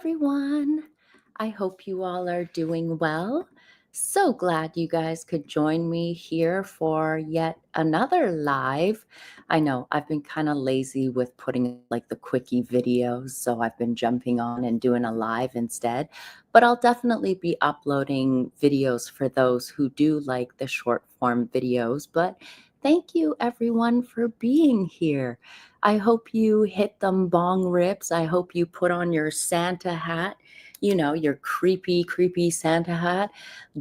everyone. I hope you all are doing well. So glad you guys could join me here for yet another live. I know I've been kind of lazy with putting like the quickie videos, so I've been jumping on and doing a live instead. But I'll definitely be uploading videos for those who do like the short form videos. But thank you everyone for being here. I hope you hit them bong rips. I hope you put on your Santa hat, your creepy Santa hat,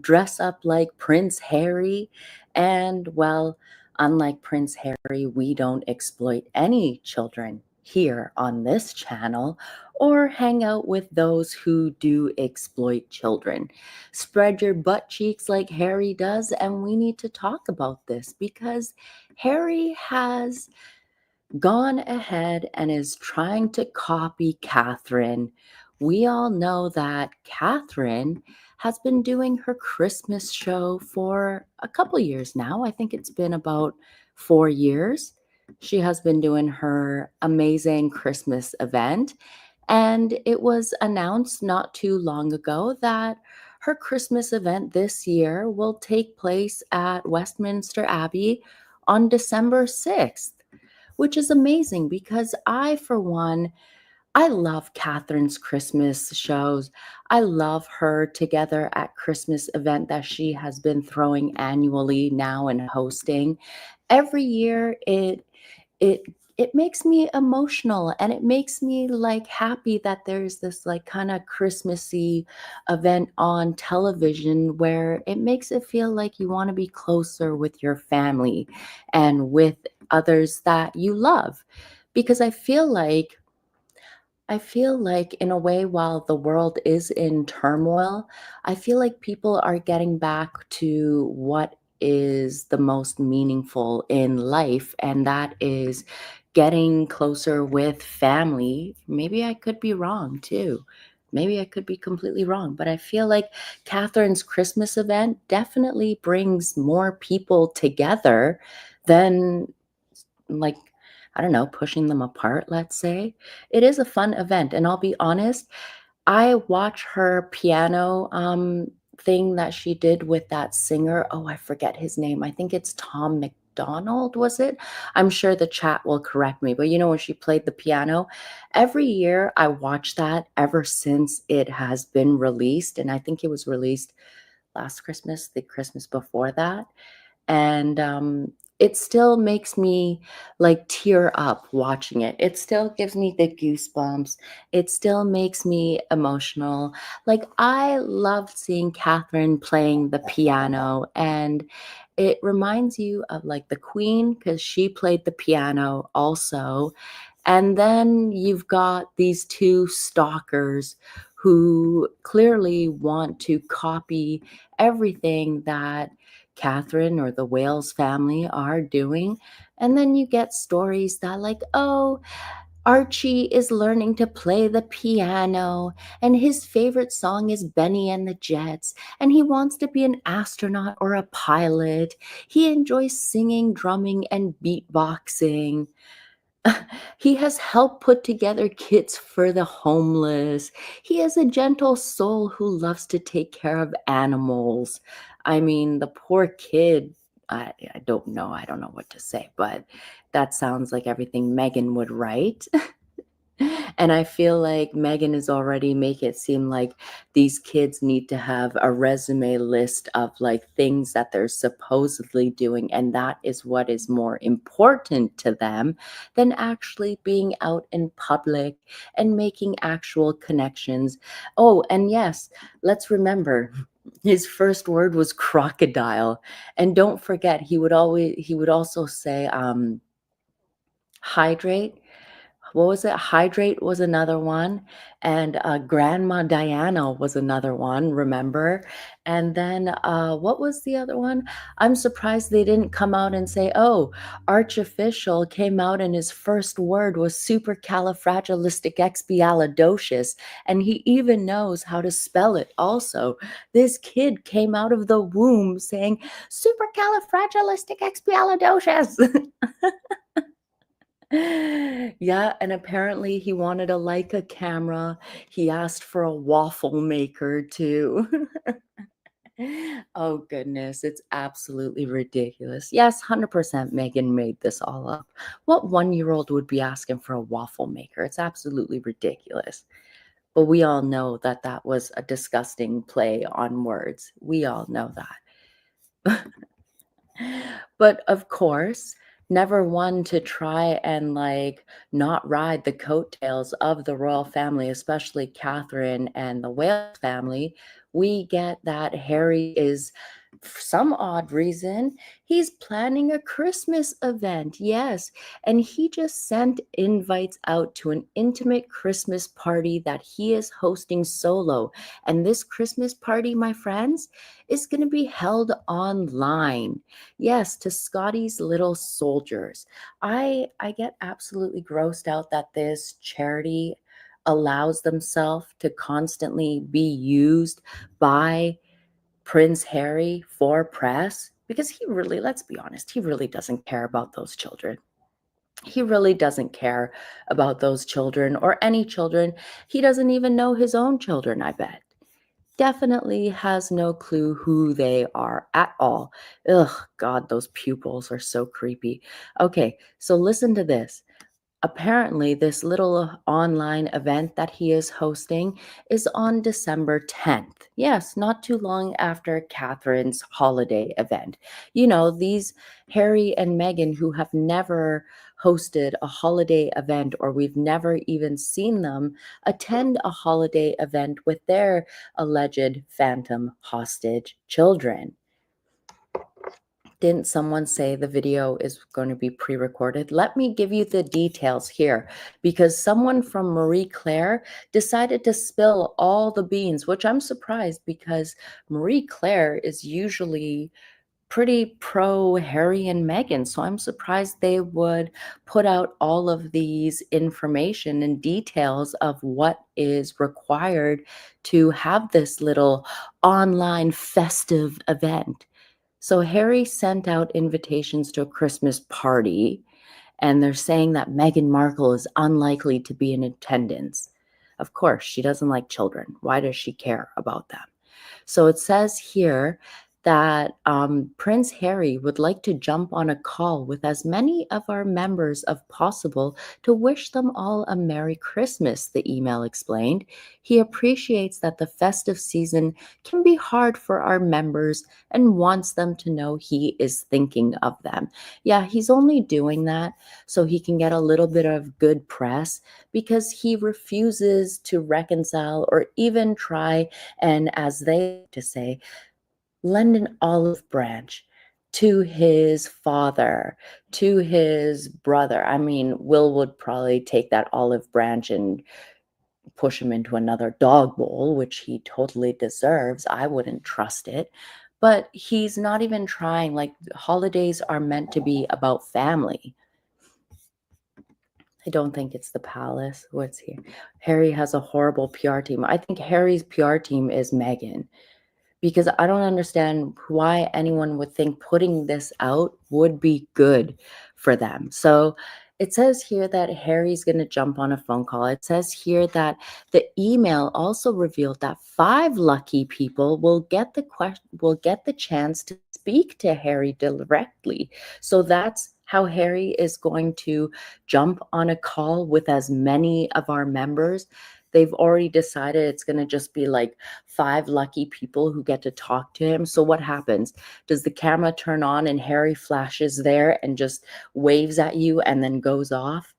dress up like Prince Harry. And well, unlike Prince Harry, we don't exploit any children here on this channel or hang out with those who do exploit children. Spread your butt cheeks like Harry does, and we need to talk about this because Harry has gone ahead and is trying to copy Catherine. We all know that Catherine has been doing her Christmas show for a couple years now. I think it's been about 4 years. She has been doing her amazing Christmas event. And it was announced not too long ago that her Christmas event this year will take place at Westminster Abbey on December 6th, which is amazing because I, for one, I love Catherine's Christmas shows. I love her together at Christmas event that she has been throwing annually now and hosting. Every year it it makes me emotional and it makes me like happy that there's this like kind of Christmassy event on television where it makes it feel like you want to be closer with your family and with others that you love. Because I feel like in a way, while the world is in turmoil, I feel like people are getting back to what is the most meaningful in life, and that is getting closer with family. Maybe I could be wrong too. Maybe I could be completely wrong, but I feel like Catherine's Christmas event definitely brings more people together than like, I don't know, pushing them apart, let's say. It is a fun event, and I'll be honest, I watch her piano thing that she did with that singer. Oh, I forget his name. I think it's Tom McDonald, was it? I'm sure the chat will correct me, but when she played the piano, every year I watch that ever since it has been released, and I think it was released last Christmas, the Christmas before that. And it still makes me like tear up watching it. It still gives me the goosebumps. It still makes me emotional. Like, I loved seeing Catherine playing the piano, and it reminds you of like the Queen because she played the piano also. And then you've got these two stalkers who clearly want to copy everything that Catherine or the Wales family are doing. And then you get stories that, like, oh, Archie is learning to play the piano, and his favorite song is Benny and the Jets, and he wants to be an astronaut or a pilot. He enjoys singing, drumming, and beatboxing. He has helped put together kits for the homeless. He is a gentle soul who loves to take care of animals. I mean, the poor kid, I don't know. I don't know what to say, but that sounds like everything Meghan would write. And I feel like Meghan is already make it seem like these kids need to have a resume list of like things that they're supposedly doing, and that is what is more important to them than actually being out in public and making actual connections. Oh, and yes, let's remember his first word was crocodile. And don't forget, he would also say hydrate. What was it? Hydrate was another one, and Grandma Diana was another one, remember? And then what was the other one? I'm surprised they didn't come out and say, oh, Archofficial came out and his first word was supercalifragilisticexpialidocious, and he even knows how to spell it also. This kid came out of the womb saying supercalifragilisticexpialidocious. Yeah, and apparently he wanted a Leica camera. He asked for a waffle maker too. Oh goodness, it's absolutely ridiculous. Yes, 100% Megan made this all up. What 1-year-old would be asking for a waffle maker? It's absolutely ridiculous. But we all know that that was a disgusting play on words. We all know that. But of course, never one to try and like not ride the coattails of the royal family, especially Catherine and the Wales family. We get that Harry is, for some odd reason, he's planning a Christmas event. Yes. And he just sent invites out to an intimate Christmas party that he is hosting solo. And this Christmas party, my friends, is going to be held online. Yes, to Scotty's Little Soldiers. I get absolutely grossed out that this charity allows themselves to constantly be used by Prince Harry for press because he really, let's be honest, he really doesn't care about those children. He really doesn't care about those children or any children. He doesn't even know his own children, I bet. Definitely has no clue who they are at all. Ugh, God, those pupils are so creepy. Okay, so listen to this. Apparently, this little online event that he is hosting is on December 10th. Yes, not too long after Catherine's holiday event. You know, these Harry and Meghan, who have never hosted a holiday event or we've never even seen them attend a holiday event with their alleged phantom hostage children. Didn't someone say the video is going to be pre-recorded? Let me give you the details here because someone from Marie Claire decided to spill all the beans, which I'm surprised because Marie Claire is usually pretty pro Harry and Meghan. So I'm surprised they would put out all of these information and details of what is required to have this little online festive event. So Harry sent out invitations to a Christmas party, and they're saying that Meghan Markle is unlikely to be in attendance. Of course, she doesn't like children. Why does she care about them? So it says here that Prince Harry would like to jump on a call with as many of our members as possible to wish them all a Merry Christmas, the email explained. He appreciates that the festive season can be hard for our members and wants them to know he is thinking of them. Yeah, he's only doing that so he can get a little bit of good press because he refuses to reconcile or even try and, as they like to say, lend an olive branch to his father, to his brother. I mean, Will would probably take that olive branch and push him into another dog bowl, which he totally deserves. I wouldn't trust it. But he's not even trying. Like, holidays are meant to be about family. I don't think it's the palace. What's here? Harry has a horrible PR team. I think Harry's PR team is Meghan because I don't understand why anyone would think putting this out would be good for them. So it says here that Harry's going to jump on a phone call. It says here that the email also revealed that 5 lucky people will get the chance to speak to Harry directly. So that's how Harry is going to jump on a call with as many of our members. They've already decided it's going to just be like 5 lucky people who get to talk to him. So what happens? Does the camera turn on and Harry flashes there and just waves at you and then goes off?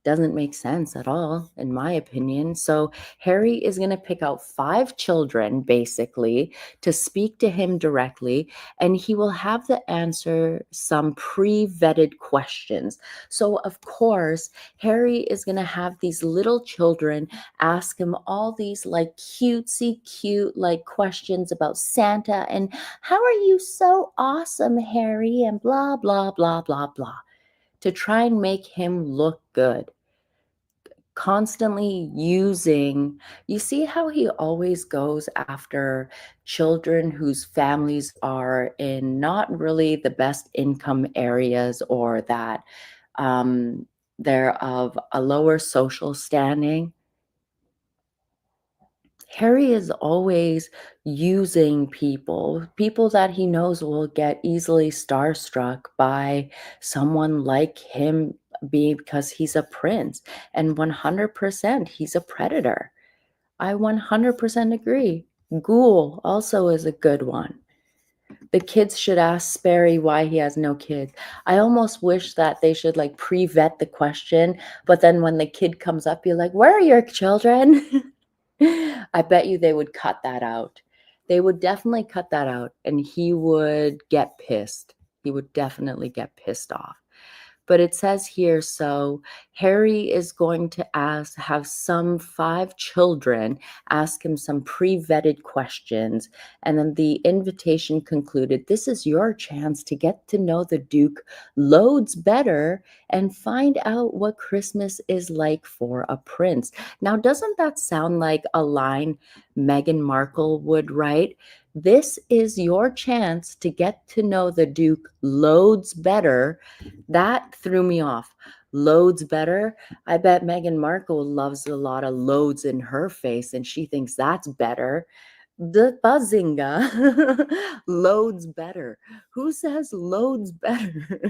Doesn't make sense at all, in my opinion. So Harry is going to pick out 5 children, basically, to speak to him directly, and he will have to answer some pre-vetted questions. So, of course, Harry is going to have these little children ask him all these like cutesy cute like questions about Santa and how are you so awesome, Harry, and blah, blah, blah, blah, blah, to try and make him look good. Constantly using, you see how he always goes after children whose families are in not really the best income areas or that Um, they're of a lower social standing. Harry is always using people that he knows will get easily starstruck by someone like him because he's a prince. And 100% he's a predator. I 100% agree. Ghoul also is a good one. The kids should ask Sperry why he has no kids. I almost wish that they should like pre-vet the question, but then when the kid comes up, you're like, where are your children? I bet you they would cut that out. They would definitely cut that out, and he would get pissed. He would definitely get pissed off. But it says here, so Harry is going to have some 5 children ask him some pre-vetted questions. And then the invitation concluded, this is your chance to get to know the Duke loads better and find out what Christmas is like for a prince. Now, doesn't that sound like a line Meghan Markle would write? This is your chance to get to know the Duke loads better. That threw me off. Loads better. I bet Meghan Markle loves a lot of loads in her face and she thinks that's better. The buzzinga. Loads better. Who says loads better?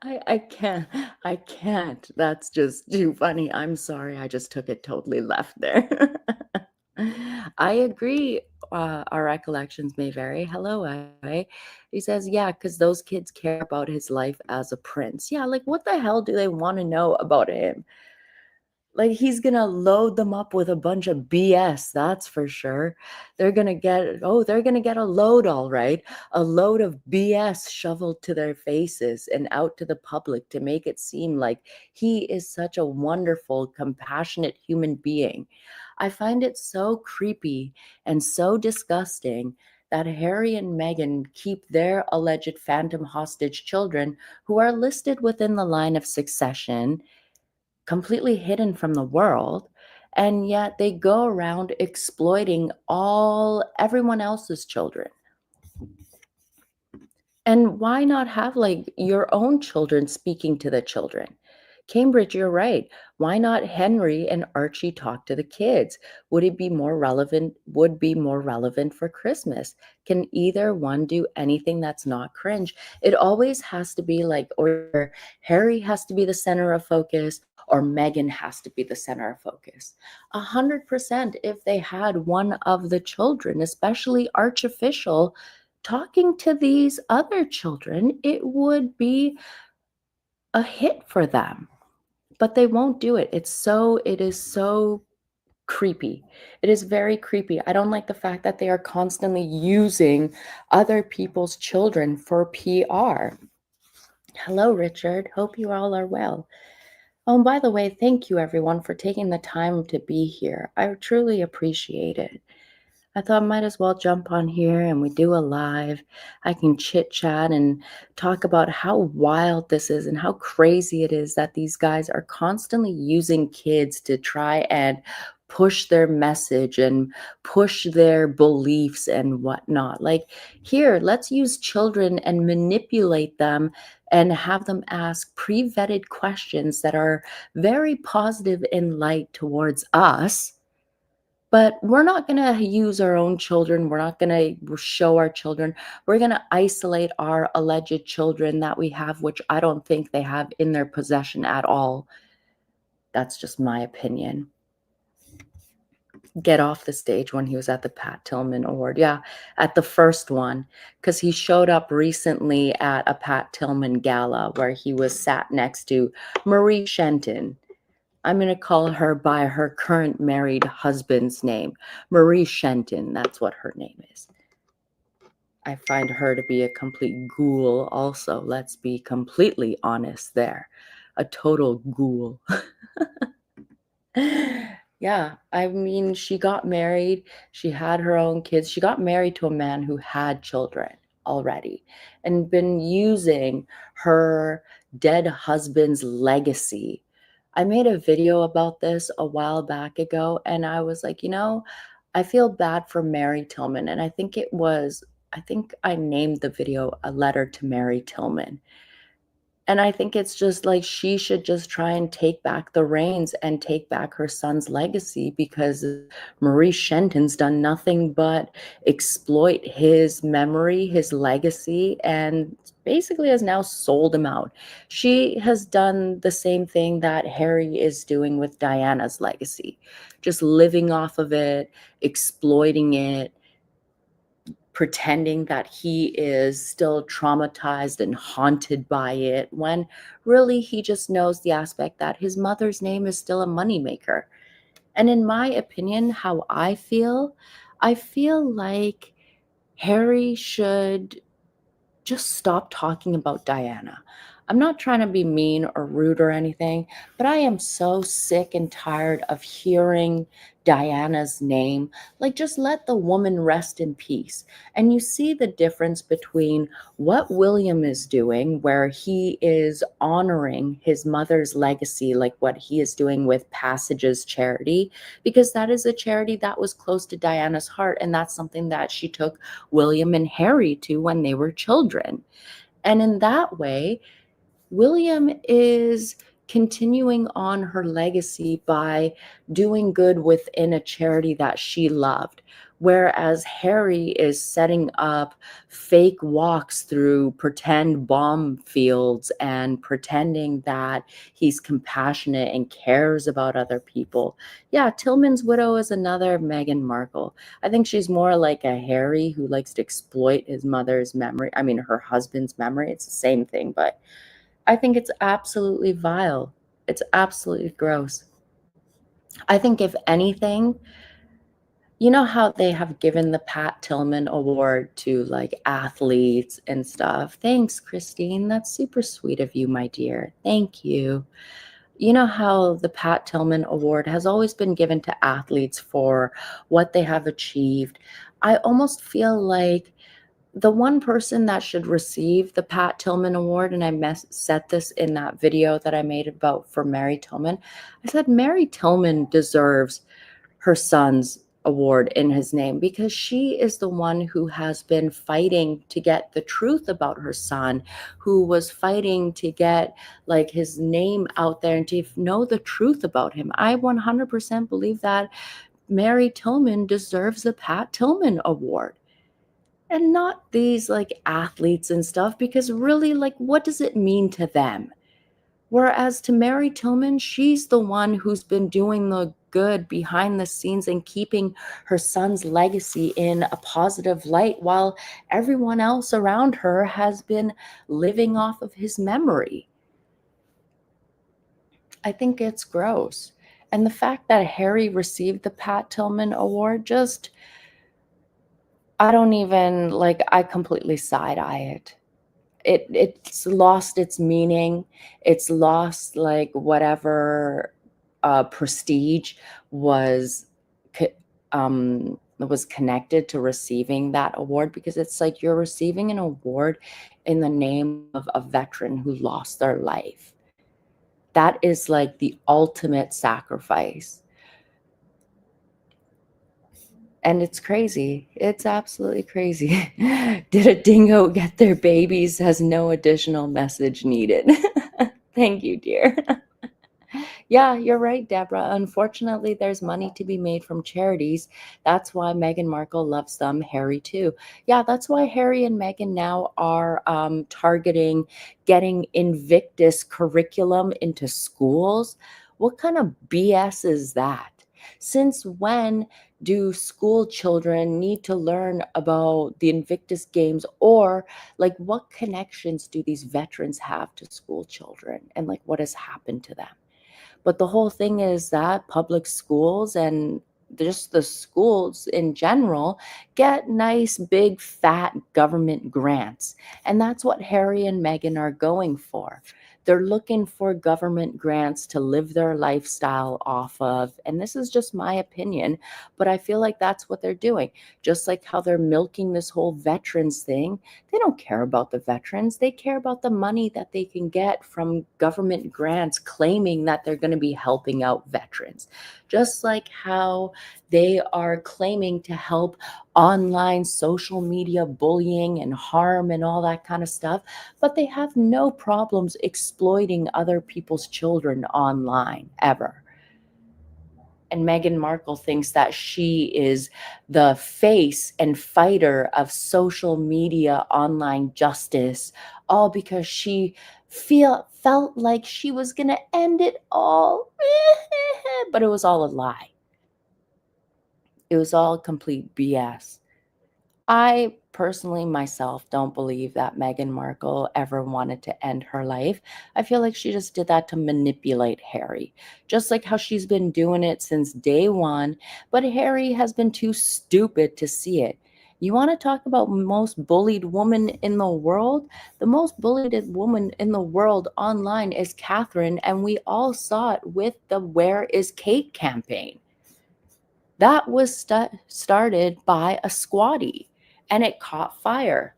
I can't. I can't. That's just too funny. I'm sorry. I just took it totally left there. I agree. Our recollections may vary. Hello, I. He says, yeah, because those kids care about his life as a prince. Yeah, like what the hell do they want to know about him? Like he's gonna load them up with a bunch of BS, that's for sure. They're gonna get a load, all right. A load of BS shoveled to their faces and out to the public to make it seem like he is such a wonderful, compassionate human being. I find it so creepy and so disgusting that Harry and Meghan keep their alleged phantom hostage children who are listed within the line of succession completely hidden from the world, and yet they go around exploiting everyone else's children. And why not have like your own children speaking to the children? Cambridge, you're right. Why not Henry and Archie talk to the kids? Would it be more relevant? Would be more relevant for Christmas? Can either one do anything that's not cringe? It always has to be like, or Harry has to be the center of focus, or Meghan has to be the center of focus. 100% if they had one of the children, especially archofficial, talking to these other children, it would be a hit for them. But they won't do it. It is so creepy. It is very creepy. I don't like the fact that they are constantly using other people's children for PR. Hello, Richard. Hope you all are well. Oh, and by the way, thank you everyone for taking the time to be here. I truly appreciate it. I thought I might as well jump on here and we do a live. I can chit chat and talk about how wild this is and how crazy it is that these guys are constantly using kids to try and push their message and push their beliefs and whatnot. Like, here, let's use children and manipulate them and have them ask pre-vetted questions that are very positive in light towards us, but we're not going to use our own children. We're not going to show our children. We're going to isolate our alleged children that we have, which I don't think they have in their possession at all. That's just my opinion. Get off the stage when he was at the Pat Tillman Award. Yeah, at the first one, because he showed up recently at a Pat Tillman gala where he was sat next to Marie Shenton. I'm going to call her by her current married husband's name, Marie Shenton. That's what her name is. I find her to be a complete ghoul also. Let's be completely honest there. A total ghoul. Yeah, I mean, she got married. She had her own kids. She got married to a man who had children already and been using her dead husband's legacy. I made a video about this a while back ago, and I was like, I feel bad for Mary Tillman. And I think it was I think I named the video "A Letter to Mary Tillman." And I think it's just like she should just try and take back the reins and take back her son's legacy because Maurice Shenton's done nothing but exploit his memory, his legacy, and basically has now sold him out. She has done the same thing that Harry is doing with Diana's legacy, just living off of it, exploiting it, pretending that he is still traumatized and haunted by it when really he just knows the aspect that his mother's name is still a moneymaker. And in my opinion, how I feel like Harry should just stop talking about Diana. I'm not trying to be mean or rude or anything, but I am so sick and tired of hearing Diana's name. Like, just let the woman rest in peace. And you see the difference between what William is doing, where he is honoring his mother's legacy, like what he is doing with Passages Charity, because that is a charity that was close to Diana's heart. And that's something that she took William and Harry to when they were children. And in that way, William is continuing on her legacy by doing good within a charity that she loved. Whereas Harry is setting up fake walks through pretend bomb fields and pretending that he's compassionate and cares about other people. Yeah, Tillman's widow is another Meghan Markle. I think she's more like a Harry who likes to exploit his mother's memory. I mean, her husband's memory. It's the same thing, but I think it's absolutely vile. It's absolutely gross. I think if anything, you know how they have given the Pat Tillman Award to like athletes and stuff? Thanks, Christine. That's super sweet of you, my dear. Thank you. You know how the Pat Tillman Award has always been given to athletes for what they have achieved. I almost feel like the one person that should receive the Pat Tillman Award, and I said this in that video that I made about for Mary Tillman, I said Mary Tillman deserves her son's award in his name because she is the one who has been fighting to get the truth about her son, who was fighting to get like his name out there and to know the truth about him. I 100% believe that Mary Tillman deserves the Pat Tillman Award and not these like athletes and stuff, because really, like, what does it mean to them? Whereas to Mary Tillman, she's the one who's been doing the good behind the scenes and keeping her son's legacy in a positive light while everyone else around her has been living off of his memory. I think it's gross. And the fact that Harry received the Pat Tillman Award just, I don't even like, I completely side eye it. It's lost its meaning. It's lost like whatever prestige was was connected to receiving that award, because it's like you're receiving an award in the name of a veteran who lost their life. That is like the ultimate sacrifice. And it's crazy. It's absolutely crazy. Did a dingo get their babies? Has no additional message needed. Thank you, dear. Yeah, you're right, Deborah. Unfortunately, there's money to be made from charities. That's why Meghan Markle loves them, Harry too. Yeah, that's why Harry and Meghan now are targeting getting Invictus curriculum into schools. What kind of BS is that? Since when do school children need to learn about the Invictus Games, or like what connections do these veterans have to school children and like what has happened to them? But the whole thing is that public schools and just the schools in general get nice, big, fat government grants. And that's what Harry and Meghan are going for. They're looking for government grants to live their lifestyle off of. And this is just my opinion, but I feel like that's what they're doing. Just like how they're milking this whole veterans thing. They don't care about the veterans. They care about the money that they can get from government grants claiming that they're going to be helping out veterans. Just like how they are claiming to help online social media bullying and harm and all that kind of stuff, but they have no problems exploiting other people's children online ever. And Meghan Markle thinks that she is the face and fighter of social media online justice, all because she felt like she was going to end it all. But it was all a lie. It was all complete BS. I personally myself don't believe that Meghan Markle ever wanted to end her life. I feel like she just did that to manipulate Harry, just like how she's been doing it since day one. But Harry has been too stupid to see it. You want to talk about most bullied woman in the world? The most bullied woman in the world online is Catherine, and we all saw it with the Where is Kate campaign. That was started by a Scotty, and it caught fire.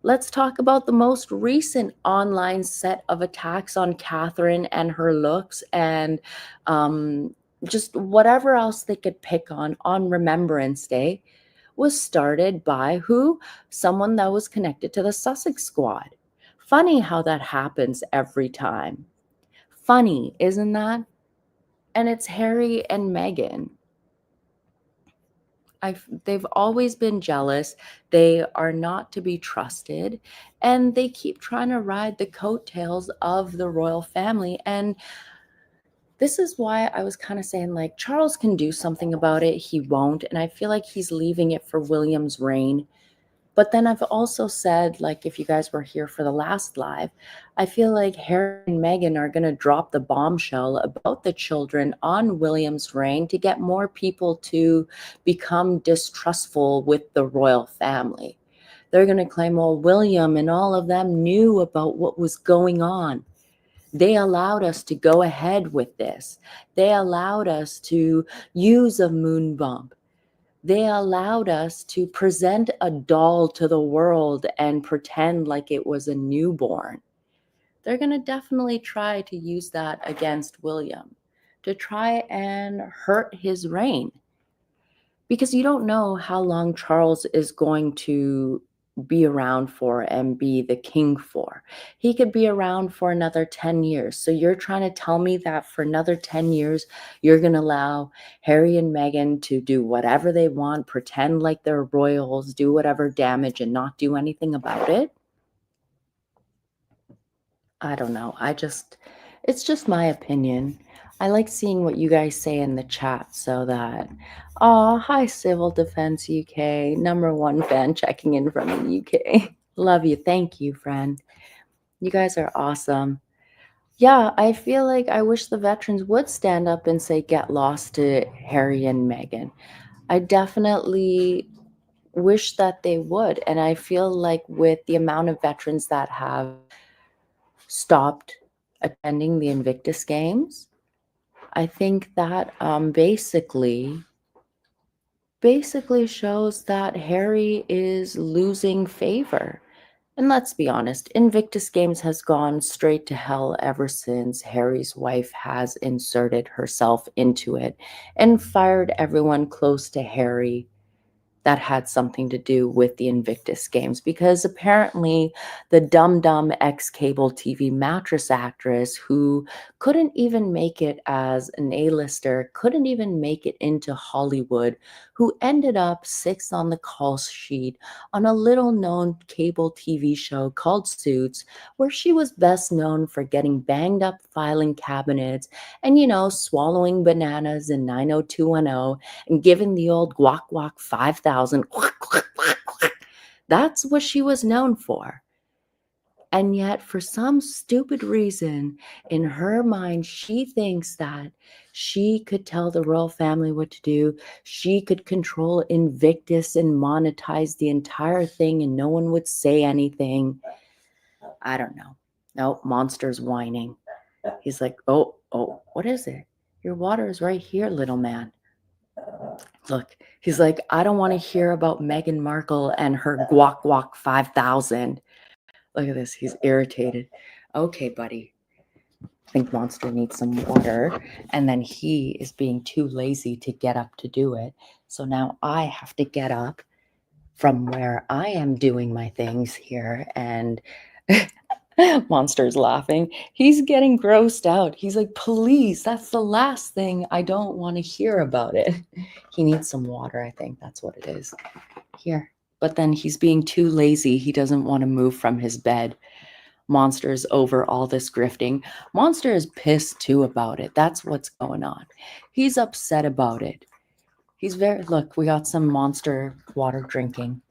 Let's talk about the most recent online set of attacks on Catherine and her looks and just whatever else they could pick on Remembrance Day was started by who? Someone that was connected to the Sussex Squad. Funny how that happens every time. Funny, isn't that? And it's Harry and Meghan. They've always been jealous. They are not to be trusted, and they keep trying to ride the coattails of the royal family. And this is why I was kind of saying, like, Charles can do something about it. He won't. And I feel like he's leaving it for William's reign. But then I've also said, like, if you guys were here for the last live, I feel like Harry and Meghan are going to drop the bombshell about the children on William's reign to get more people to become distrustful with the royal family. They're going to claim, well, William and all of them knew about what was going on. They allowed us to go ahead with this. They allowed us to use a moon bump. They allowed us to present a doll to the world and pretend like it was a newborn. They're going to definitely try to use that against William to try and hurt his reign. Because you don't know how long Charles is going to be around for and be the king for. He could be around for another 10 years. So you're trying to tell me that for another 10 years, you're going to allow Harry and Meghan to do whatever they want, pretend like they're royals, do whatever damage and not do anything about it? I don't know. It's just my opinion. I like seeing what you guys say in the chat so that, oh, hi, Civil Defense UK, #1 fan checking in from the UK. Love you. Thank you, friend. You guys are awesome. Yeah, I feel like I wish the veterans would stand up and say, get lost to Harry and Meghan. I definitely wish that they would. And I feel like with the amount of veterans that have stopped attending the Invictus Games, I think that basically shows that Harry is losing favor. And let's be honest, Invictus Games has gone straight to hell ever since Harry's wife has inserted herself into it and fired everyone close to Harry that had something to do with the Invictus Games, because apparently the dumb ex-cable TV mattress actress who couldn't even make it as an A-lister, couldn't even make it into Hollywood, who ended up 6th on the call sheet on a little-known cable TV show called Suits, where she was best known for getting banged up filing cabinets and, swallowing bananas in 90210 and giving the old guac guac 5,000. That's what she was known for. And yet, for some stupid reason, in her mind, she thinks that she could tell the royal family what to do. She could control Invictus and monetize the entire thing, and no one would say anything. I don't know. Nope, Monster's whining. He's like, oh, what is it? Your water is right here, little man. Look, he's like, I don't want to hear about Meghan Markle and her guac guac 5,000. Look at this. He's irritated. Okay, buddy. I think Monster needs some water, and then he is being too lazy to get up to do it. So now I have to get up from where I am doing my things here, and Monster's laughing. He's getting grossed out. He's like, please, that's the last thing. I don't want to hear about it. He needs some water, I think that's what it is. Here. But then he's being too lazy. He doesn't want to move from his bed. Monster's over all this grifting. Monster is pissed too about it. That's what's going on. He's upset about it. He's very, look, we got some Monster water drinking.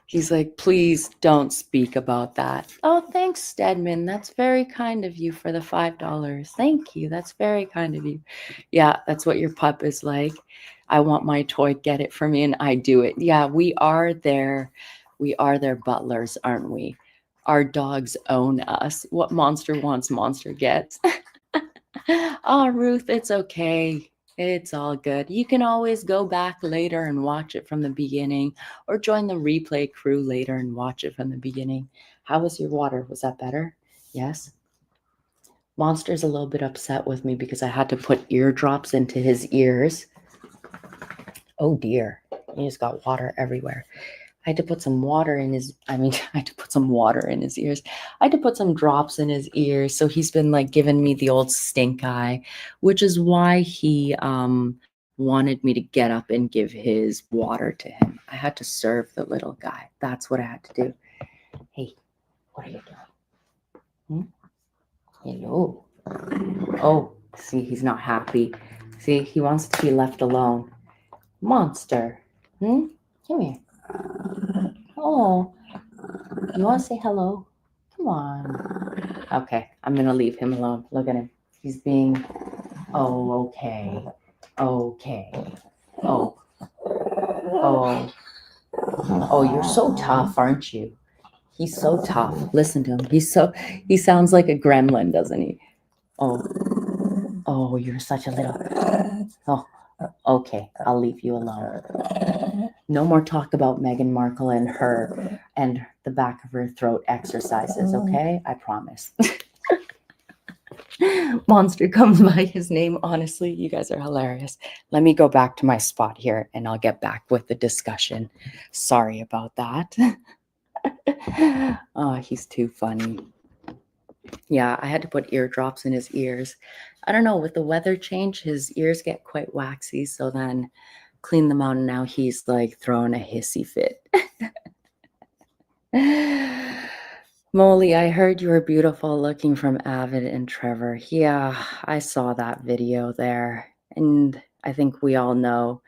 He's like, please don't speak about that. Oh, thanks, Stedman. That's very kind of you for the $5. Thank you. That's very kind of you. Yeah, that's what your pup is like. I want my toy, get it for me, and I do it. Yeah, we are their butlers, aren't we? Our dogs own us. What Monster wants, Monster gets. Oh, Ruth, it's okay. It's all good. You can always go back later and watch it from the beginning, or join the replay crew later and watch it from the beginning. How was your water? Was that better? Yes. Monster's a little bit upset with me because I had to put eardrops into his ears. Oh dear. He just got water everywhere. I had to put some water in his, I had to put some water in his ears. I had to put some drops in his ears. So he's been like giving me the old stink eye, which is why he wanted me to get up and give his water to him. I had to serve the little guy. That's what I had to do. Hey, what are you doing? Hello. Oh, see, he's not happy. See, he wants to be left alone. Monster. Come here. Oh, you want to say hello? Come on. Okay, I'm going to leave him alone. Look at him. He's being, oh, okay. Okay. Oh. Oh. Oh, you're so tough, aren't you? He's so tough. Listen to him. He sounds like a gremlin, doesn't he? Oh. Oh, you're such a little, oh, okay. I'll leave you alone. No more talk about Meghan Markle and the back of her throat exercises, okay? I promise. Monster comes by his name. Honestly, you guys are hilarious. Let me go back to my spot here and I'll get back with the discussion. Sorry about that. Oh, he's too funny. Yeah, I had to put eardrops in his ears. I don't know, with the weather change, his ears get quite waxy, so then clean them out and now he's like throwing a hissy fit. Molly, I heard you were beautiful looking from Avid and Trevor. Yeah, I saw that video there. And I think we all know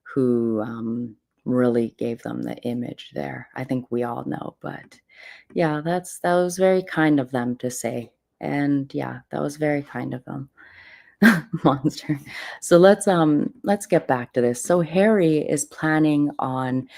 who really gave them the image there. I think we all know, but yeah, that was very kind of them to say. And yeah, that was very kind of them. Monster. So let's get back to this. So Harry is planning on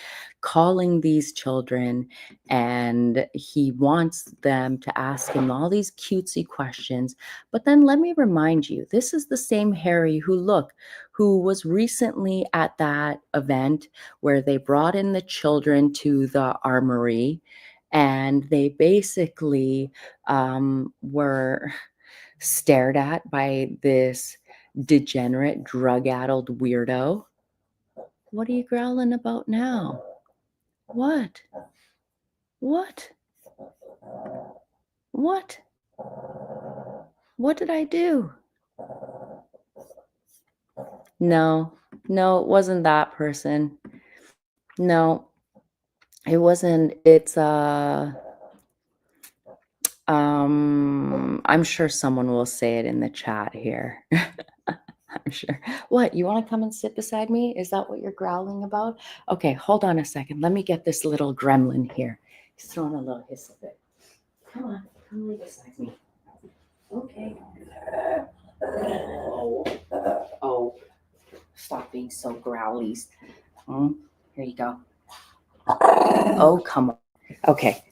calling these children and he wants them to ask him all these cutesy questions. But then let me remind you, this is the same Harry who was recently at that event where they brought in the children to the armory and they basically were stared at by this degenerate, drug-addled weirdo. What are you growling about now? What? What? What? What did I do? No, it wasn't that person. No, it wasn't. It's I'm sure someone will say it in the chat here. I'm sure. What, you want to come and sit beside me? Is that what you're growling about? Okay, hold on a second. Let me get this little gremlin here. He's throwing a little hiss of it. Come on, come lay beside me. Okay. Oh, stop being so growly. Here you go. Oh, come on. Okay.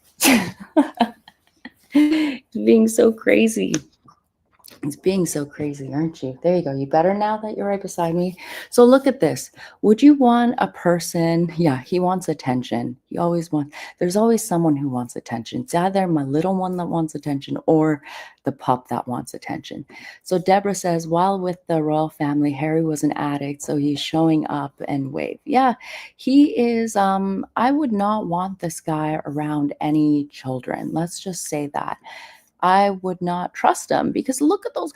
Being so crazy. It's being so crazy, aren't you? There you go. You better now that you're right beside me. So look at this. Would you want a person? Yeah, he wants attention. He always wants, there's always someone who wants attention. It's either my little one that wants attention or the pup that wants attention. So Deborah says, while with the royal family, Harry was an addict. So he's showing up and wave. Yeah, he is. I would not want this guy around any children. Let's just say that. I would not trust him because look at those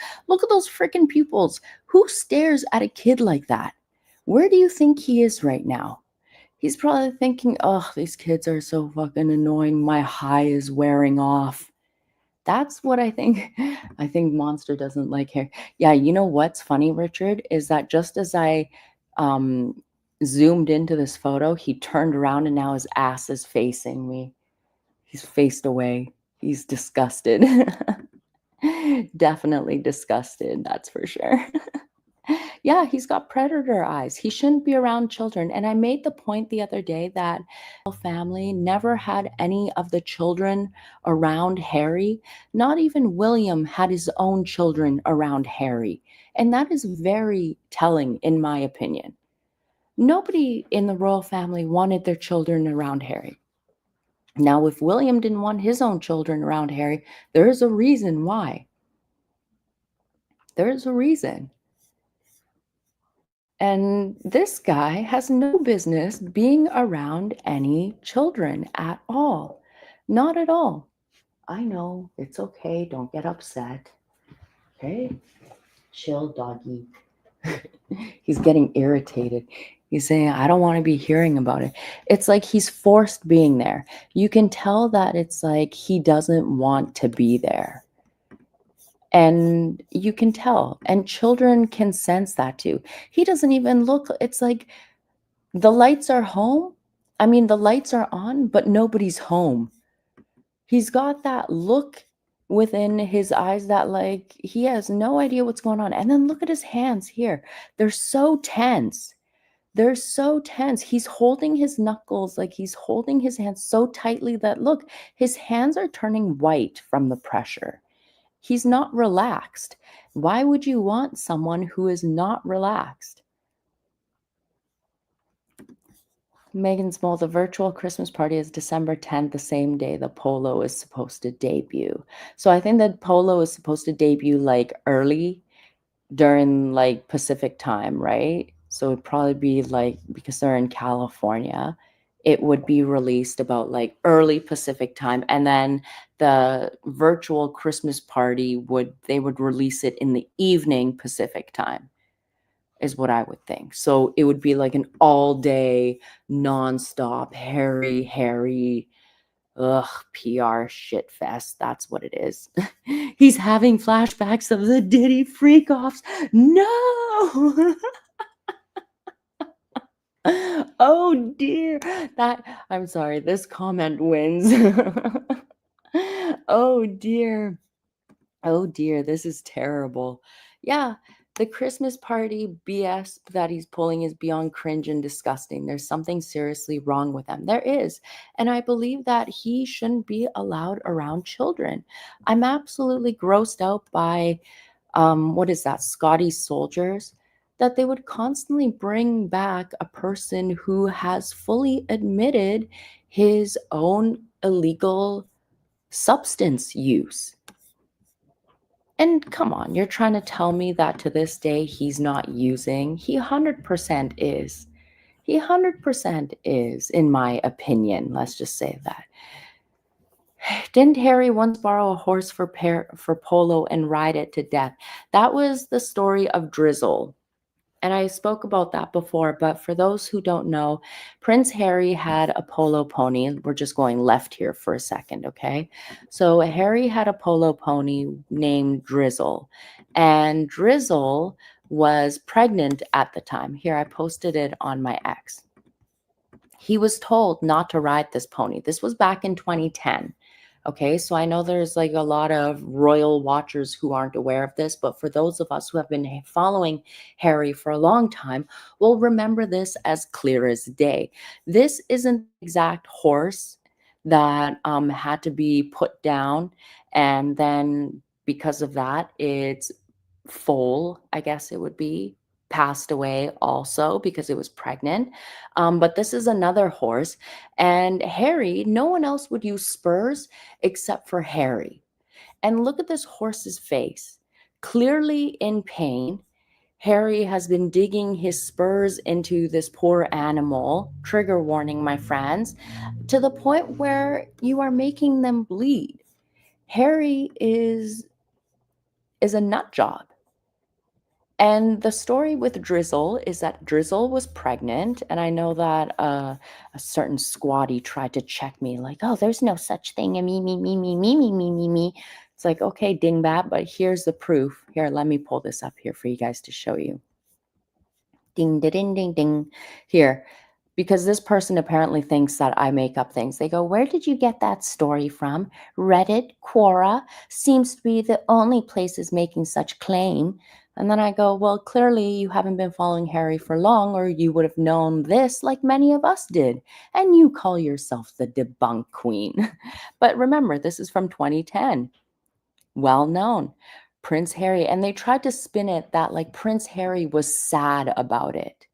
freaking pupils. Who stares at a kid like that? Where do you think he is right now? He's probably thinking, oh, these kids are so fucking annoying. My high is wearing off. That's what I think. I think Monster doesn't like hair. Yeah, you know what's funny, Richard, is that just as I um, zoomed into this photo, he turned around and now his ass is facing me. He's faced away. He's disgusted. Definitely disgusted, that's for sure. Yeah, he's got predator eyes. He shouldn't be around children. And I made the point the other day that family never had any of the children around Harry. Not even William had his own children around Harry. And that is very telling, in my opinion. Nobody in the royal family wanted their children around Harry. Now, if William didn't want his own children around Harry, there is a reason why. There's a reason. And this guy has no business being around any children at all. Not at all. I know, it's okay. Don't get upset. Okay? Chill, doggy. He's getting irritated. He's saying, I don't want to be hearing about it. It's like he's forced being there. You can tell that it's like he doesn't want to be there. And you can tell. And children can sense that too. He doesn't even look, it's like the lights are home. I mean, the lights are on, but nobody's home. He's got that look within his eyes that like he has no idea what's going on. And then look at his hands here. They're so tense. They're so tense. He's holding his knuckles, like he's holding his hands so tightly that look, his hands are turning white from the pressure. He's not relaxed. Why would you want someone who is not relaxed? MeghansMole, the virtual Christmas party is December 10th, the same day the polo is supposed to debut. So I think that polo is supposed to debut like early during like Pacific time, right? So it'd probably be like, because they're in California, it would be released about like early Pacific time. And then the virtual Christmas party they would release it in the evening Pacific time, is what I would think. So it would be like an all day, nonstop, Harry, PR shit fest. That's what it is. He's having flashbacks of the Diddy freak offs. No. Oh dear. I'm sorry, this comment wins. Oh dear. Oh dear, this is terrible. Yeah, the Christmas party BS that he's pulling is beyond cringe and disgusting. There's something seriously wrong with him. There is. And I believe that he shouldn't be allowed around children. I'm absolutely grossed out by, what is that, Scotty soldiers, that they would constantly bring back a person who has fully admitted his own illegal substance use. And come on, you're trying to tell me that to this day he's not using? He 100% is. He 100% is, in my opinion. Let's just say that. Didn't Harry once borrow a horse for polo and ride it to death? That was the story of Drizzle. And I spoke about that before, but for those who don't know, Prince Harry had a polo pony. We're just going left here for a second, okay? So Harry had a polo pony named Drizzle, and Drizzle was pregnant at the time. Here, I posted it on my X. He was told not to ride this pony. This was back in 2010. Okay, so I know there's like a lot of royal watchers who aren't aware of this, but for those of us who have been following Harry for a long time, we'll remember this as clear as day. This isn't the exact horse that had to be put down and then because of that, its foal, I guess it would be, passed away also because it was pregnant. But this is another horse. And Harry, no one else would use spurs except for Harry. And look at this horse's face. Clearly in pain. Harry has been digging his spurs into this poor animal, trigger warning, my friends, to the point where you are making them bleed. Harry is a nut job. And the story with Drizzle is that Drizzle was pregnant, and I know that a certain Scotty tried to check me, like, "Oh, there's no such thing, a me, me, me, me, me, me, me, me, me." It's like, okay, dingbat, but here's the proof. Here, let me pull this up here for you guys to show you. Ding, ding, ding, ding, ding. Here, because this person apparently thinks that I make up things. They go, "Where did you get that story from? Reddit, Quora seems to be the only places making such claim." And then I go, "Well, clearly you haven't been following Harry for long, or you would have known this like many of us did. And you call yourself the debunk queen." But remember, this is from 2010. Well known. Prince Harry. And they tried to spin it that like Prince Harry was sad about it.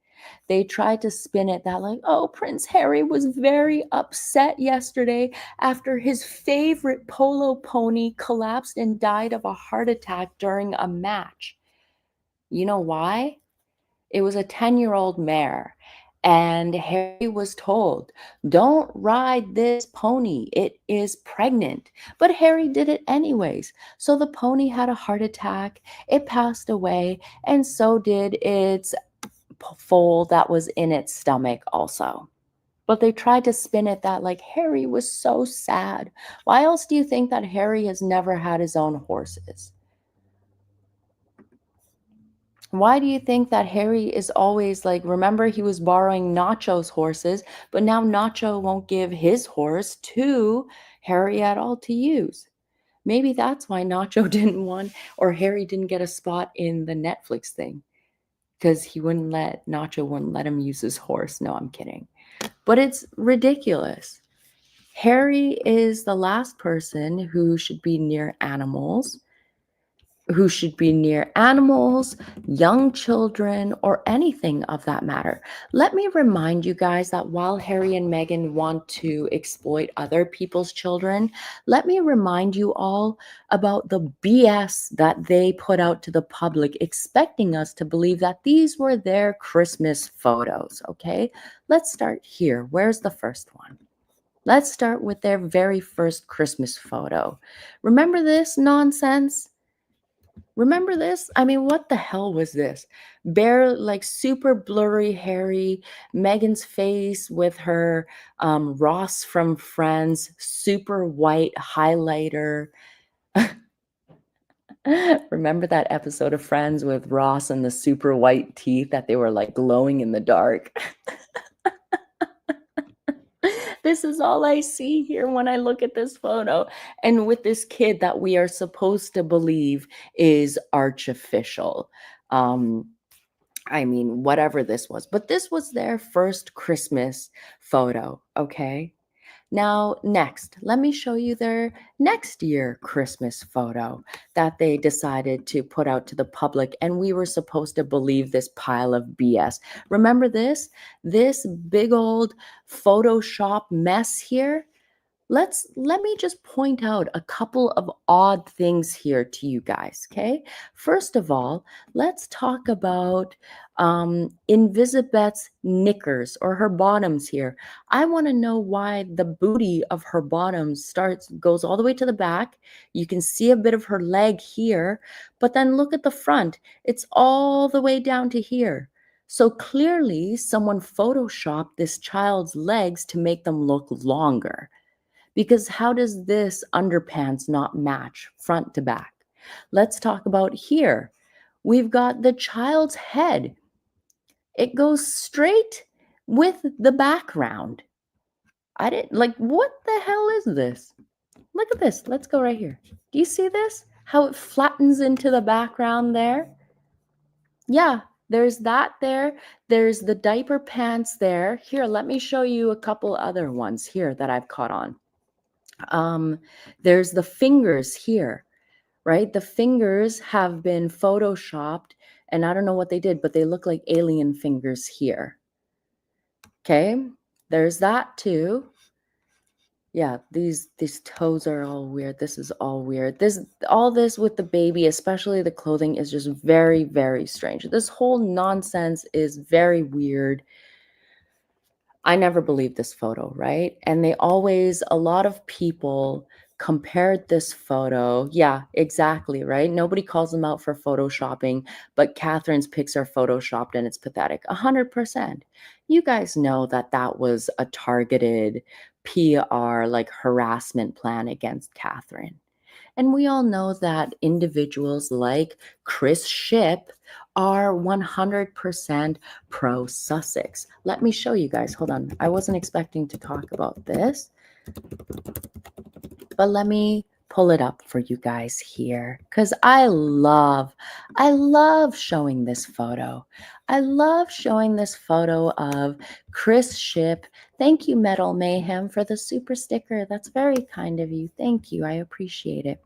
They tried to spin it that like, "Oh, Prince Harry was very upset yesterday after his favorite polo pony collapsed and died of a heart attack during a match." You know why? It was a 10-year-old mare. And Harry was told, "Don't ride this pony. It is pregnant." But Harry did it anyways. So the pony had a heart attack. It passed away. And so did its foal that was in its stomach also. But they tried to spin it that like Harry was so sad. Why else do you think that Harry has never had his own horses? Why do you think that Harry is always like, remember he was borrowing Nacho's horses, but now Nacho won't give his horse to Harry at all to use? Maybe that's why Nacho didn't want, or Harry didn't get a spot in the Netflix thing, because Nacho wouldn't let him use his horse. No, I'm kidding. But it's ridiculous. Harry is the last person who should be near animals, young children, or anything of that matter. Let me remind you guys that while Harry and Meghan want to exploit other people's children, let me remind you all about the BS that they put out to the public, expecting us to believe that these were their Christmas photos, okay? Let's start here. Where's the first one? Let's start with their very first Christmas photo. Remember this nonsense? Remember this? I mean, what the hell was this? Bare, like super blurry Harry, Meghan's face with her Ross from Friends, super white highlighter. Remember that episode of Friends with Ross and the super white teeth that they were like glowing in the dark? This is all I see here when I look at this photo. And with this kid that we are supposed to believe is artificial. I mean, whatever this was. But this was their first Christmas photo, okay? Now, next, let me show you their next year Christmas photo that they decided to put out to the public, and we were supposed to believe this pile of BS. Remember this? This big old Photoshop mess here? Let me just point out a couple of odd things here to you guys, okay? First of all, let's talk about Invisibeth's knickers or her bottoms here. I want to know why the booty of her bottoms goes all the way to the back. You can see a bit of her leg here, but then look at the front. It's all the way down to here. So clearly someone photoshopped this child's legs to make them look longer. Because how does this underpants not match front to back? Let's talk about here. We've got the child's head. It goes straight with the background. I didn't like, what the hell is this? Look at this. Let's go right here. Do you see this? How it flattens into the background there? Yeah, there's that there. There's the diaper pants there. Here, let me show you a couple other ones here that I've caught on. There's the fingers here. right? The fingers have been photoshopped, and I don't know what they did, but they look like alien fingers here. Okay, there's that too. Yeah, these toes are all weird. This is all weird. All this with the baby, especially the clothing, is just very, very strange. This whole nonsense is very weird. I never believed this photo, right? And a lot of people compared this photo. Yeah, exactly, right? Nobody calls them out for photoshopping, but Catherine's pics are photoshopped and it's pathetic. 100%. You guys know that that was a targeted PR, like harassment plan against Catherine. And we all know that individuals like Chris Ship are 100% pro Sussex. Let me show you guys. Hold on. I wasn't expecting to talk about this, but let me pull it up for you guys here because I love showing this photo. I love showing this photo of Chris Ship. Thank you, Metal Mayhem, for the super sticker. That's very kind of you. Thank you. I appreciate it.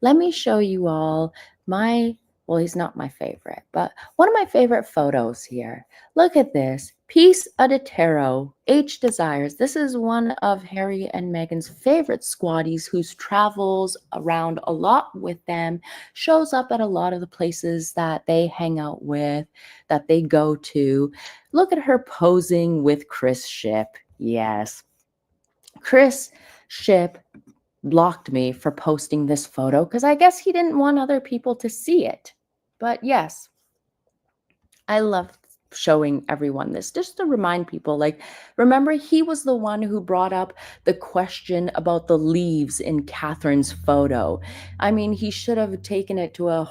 Let me show you all well, he's not my favorite, but one of my favorite photos here. Look at this. Peace Adetero, H Desires. This is one of Harry and Meghan's favorite squatties who travels around a lot with them, shows up at a lot of the places that they hang out with, that they go to. Look at her posing with Chris Ship. Yes. Chris Ship blocked me for posting this photo because I guess he didn't want other people to see it. But yes, I love showing everyone this just to remind people, like, remember, he was the one who brought up the question about the leaves in Catherine's photo. I mean, he should have taken it to a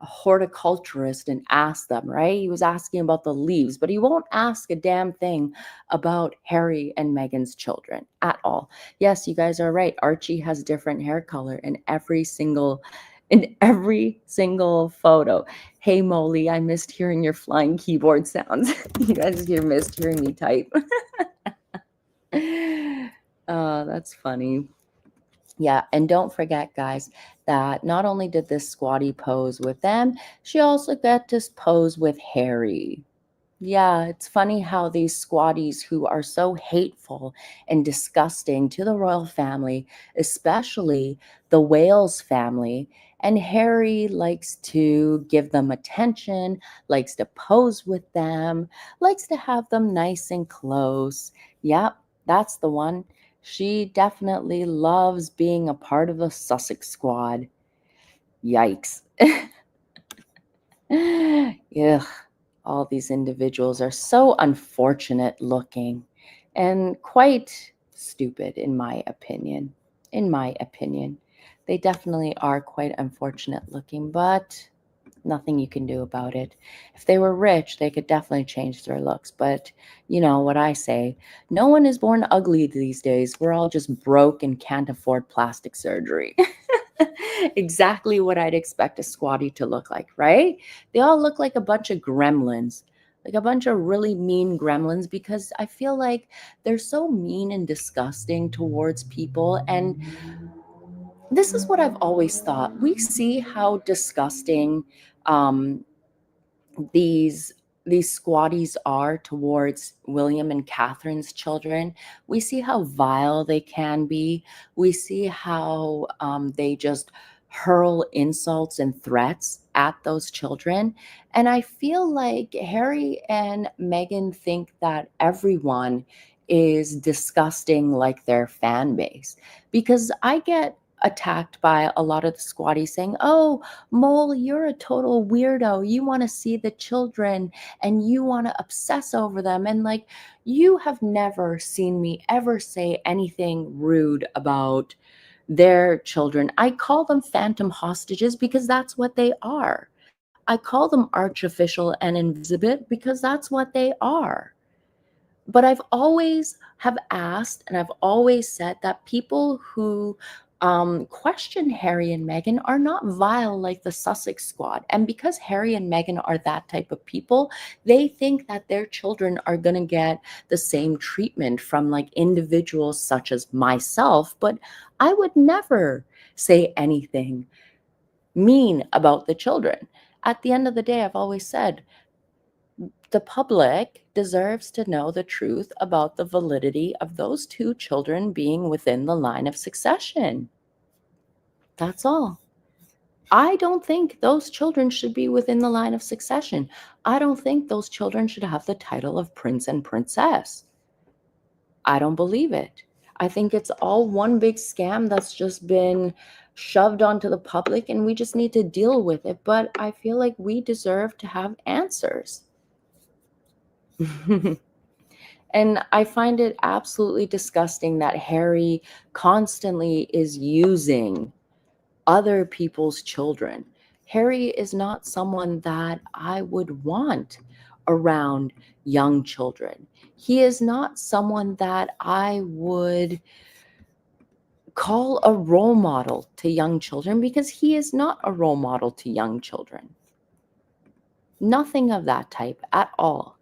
horticulturist and asked them, right? He was asking about the leaves, but he won't ask a damn thing about Harry and Meghan's children at all. Yes, you guys are right. Archie has different hair color in every single photo. Hey, Molly, I missed hearing your flying keyboard sounds. You guys missed hearing me type. Oh, that's funny. Yeah, and don't forget, guys, that not only did this squatty pose with them, she also got to pose with Harry. Yeah, it's funny how these squatties who are so hateful and disgusting to the royal family, especially the Wales family, and Harry likes to give them attention, likes to pose with them, likes to have them nice and close. Yep, that's the one. She definitely loves being a part of the Sussex squad. Yikes. Ugh. All these individuals are so unfortunate looking and quite stupid, in my opinion. In my opinion, they definitely are quite unfortunate looking, but nothing you can do about it. If they were rich, they could definitely change their looks. But you know what I say, no one is born ugly these days. We're all just broke and can't afford plastic surgery. Exactly what I'd expect a squatty to look like, right? They all look like a bunch of gremlins, like a bunch of really mean gremlins, because I feel like they're so mean and disgusting towards people. And this is what I've always thought. We see how disgusting um, these squatties are towards William and Catherine's children. We see how vile they can be. We see how they just hurl insults and threats at those children. And I feel like Harry and Meghan think that everyone is disgusting like their fan base, because I get attacked by a lot of the squatties saying, "Oh, Mole, you're a total weirdo. You want to see the children and you want to obsess over them." And like, you have never seen me ever say anything rude about their children. I call them phantom hostages because that's what they are. I call them archofficial and invisible because that's what they are. But I've always have asked, and I've always said that people who question Harry and Meghan are not vile like the Sussex squad. And because Harry and Meghan are that type of people, they think that their children are going to get the same treatment from like individuals such as myself. But I would never say anything mean about the children. At the end of the day, I've always said the public deserves to know the truth about the validity of those two children being within the line of succession. That's all. I don't think those children should be within the line of succession. I don't think those children should have the title of prince and princess. I don't believe it. I think it's all one big scam that's just been shoved onto the public, and we just need to deal with it. But I feel like we deserve to have answers. And I find it absolutely disgusting that Harry constantly is using other people's children. Harry is not someone that I would want around young children. He is not someone that I would call a role model to young children, because he is not a role model to young children. Nothing of that type at all.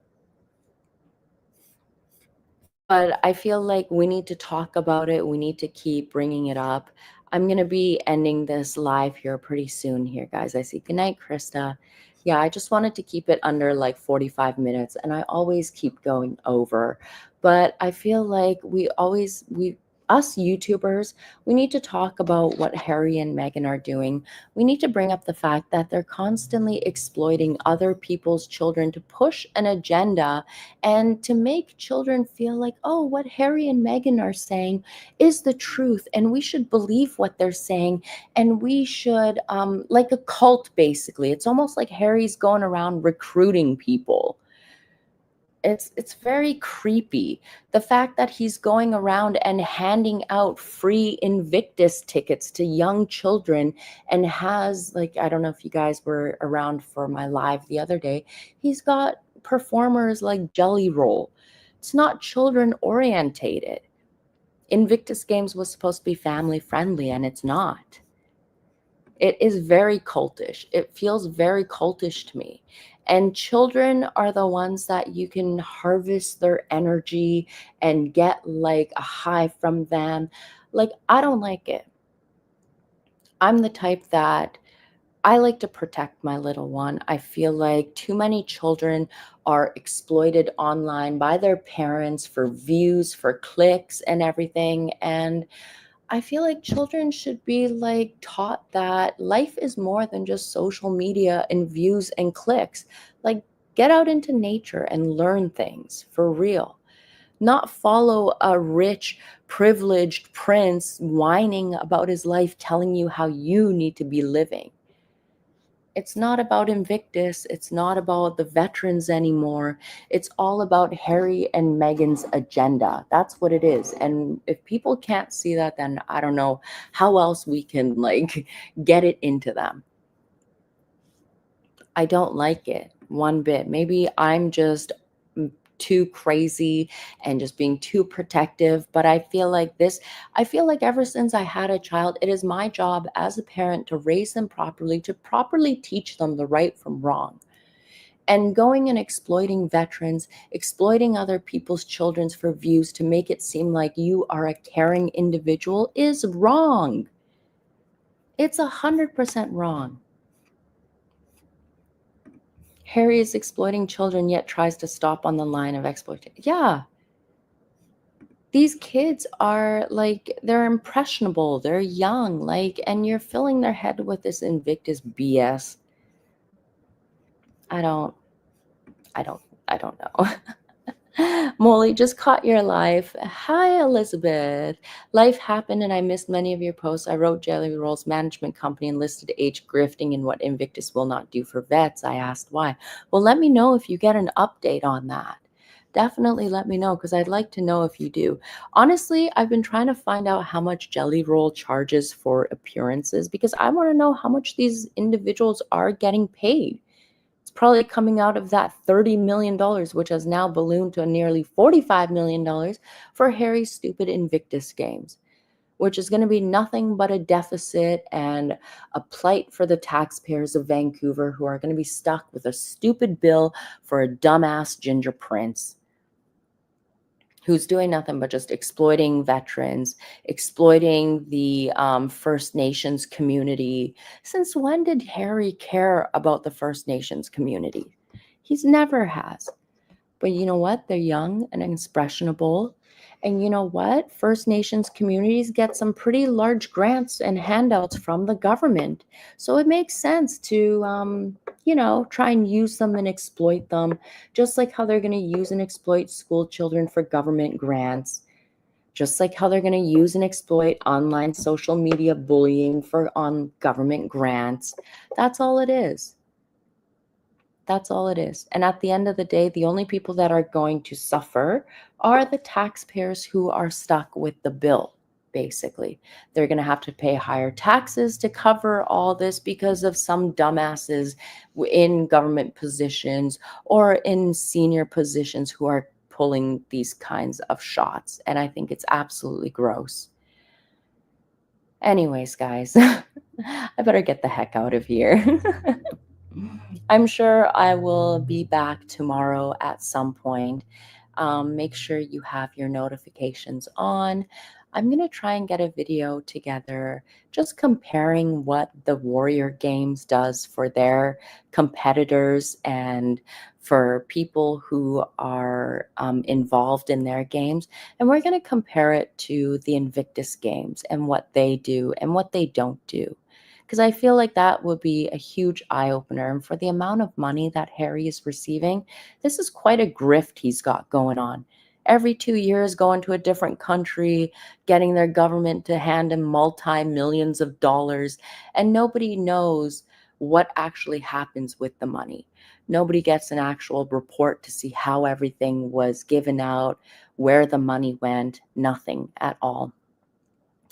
But I feel like we need to talk about it. We need to keep bringing it up. I'm going to be ending this live here pretty soon here, guys. I see. Good night, Krista. Yeah, I just wanted to keep it under like 45 minutes, and I always keep going over. But I feel like us YouTubers, we need to talk about what Harry and Meghan are doing. We need to bring up the fact that they're constantly exploiting other people's children to push an agenda and to make children feel like, oh, what Harry and Meghan are saying is the truth, and we should believe what they're saying, and we should, like a cult, basically. It's almost like Harry's going around recruiting people. It's very creepy. The fact that he's going around and handing out free Invictus tickets to young children, and has, like, I don't know if you guys were around for my live the other day, he's got performers like Jelly Roll. It's not children orientated. Invictus Games was supposed to be family friendly, and it's not. It is very cultish. It feels very cultish to me. And children are the ones that you can harvest their energy and get like a high from them. Like, I don't like it. I'm the type that I like to protect my little one. I feel like too many children are exploited online by their parents for views, for clicks and everything. And I feel like children should be like taught that life is more than just social media and views and clicks. Like, get out into nature and learn things for real. Not follow a rich, privileged prince whining about his life, telling you how you need to be living. It's not about Invictus. It's not about the veterans anymore. It's all about Harry and Meghan's agenda. That's what it is. And if people can't see that, then I don't know how else we can like get it into them. I don't like it one bit. Maybe I'm just too crazy and just being too protective, but I feel like ever since I had a child, it is my job as a parent to raise them properly, to properly teach them the right from wrong. And going and exploiting veterans, exploiting other people's children for views to make it seem like you are a caring individual is wrong. It's 100% wrong. Harry is exploiting children, yet tries to stop on the line of exploitation. Yeah. These kids are like, they're impressionable, they're young, like, and you're filling their head with this Invictus BS. I don't know. Molly, just caught your life. Hi, Elizabeth. Life happened and I missed many of your posts. I wrote Jelly Roll's management company and listed age grifting and what Invictus will not do for vets. I asked why. Well, let me know if you get an update on that. Definitely let me know, because I'd like to know if you do. Honestly, I've been trying to find out how much Jelly Roll charges for appearances, because I want to know how much these individuals are getting paid. It's probably coming out of that $30 million, which has now ballooned to nearly $45 million for Harry's stupid Invictus Games, which is going to be nothing but a deficit and a plight for the taxpayers of Vancouver, who are going to be stuck with a stupid bill for a dumbass ginger prince. who's doing nothing but just exploiting veterans, exploiting the First Nations community. Since when did Harry care about the First Nations community? He's never has. But you know what? They're young and expressionable. And you know what? First Nations communities get some pretty large grants and handouts from the government. So it makes sense to, try and use them and exploit them, just like how they're going to use and exploit school children for government grants, just like how they're going to use and exploit online social media bullying for on government grants. That's all it is. That's all it is. And at the end of the day, the only people that are going to suffer are the taxpayers who are stuck with the bill, basically. They're going to have to pay higher taxes to cover all this because of some dumbasses in government positions or in senior positions who are pulling these kinds of shots. And I think it's absolutely gross. Anyways, guys, I better get the heck out of here. I'm sure I will be back tomorrow at some point. Make sure you have your notifications on. I'm going to try and get a video together just comparing what the Warrior Games does for their competitors and for people who are involved in their games. And we're going to compare it to the Invictus Games and what they do and what they don't do, because I feel like that would be a huge eye-opener. And for the amount of money that Harry is receiving, this is quite a grift he's got going on. Every 2 years, going to a different country, getting their government to hand him multi-millions of dollars, and nobody knows what actually happens with the money. Nobody gets an actual report to see how everything was given out, where the money went, nothing at all.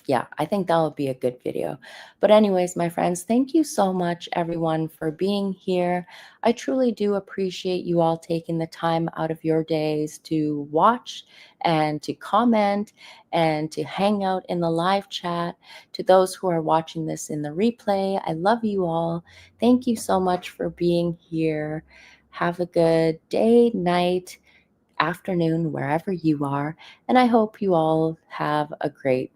Yeah, I think that would be a good video. But anyways, my friends, thank you so much, everyone, for being here. I truly do appreciate you all taking the time out of your days to watch and to comment and to hang out in the live chat. To those who are watching this in the replay, I love you all. Thank you so much for being here. Have a good day, night, afternoon, wherever you are. And I hope you all have a great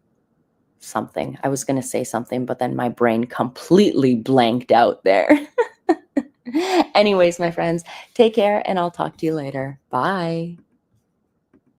something. I was going to say something, but then my brain completely blanked out there. Anyways, my friends, take care and I'll talk to you later. Bye.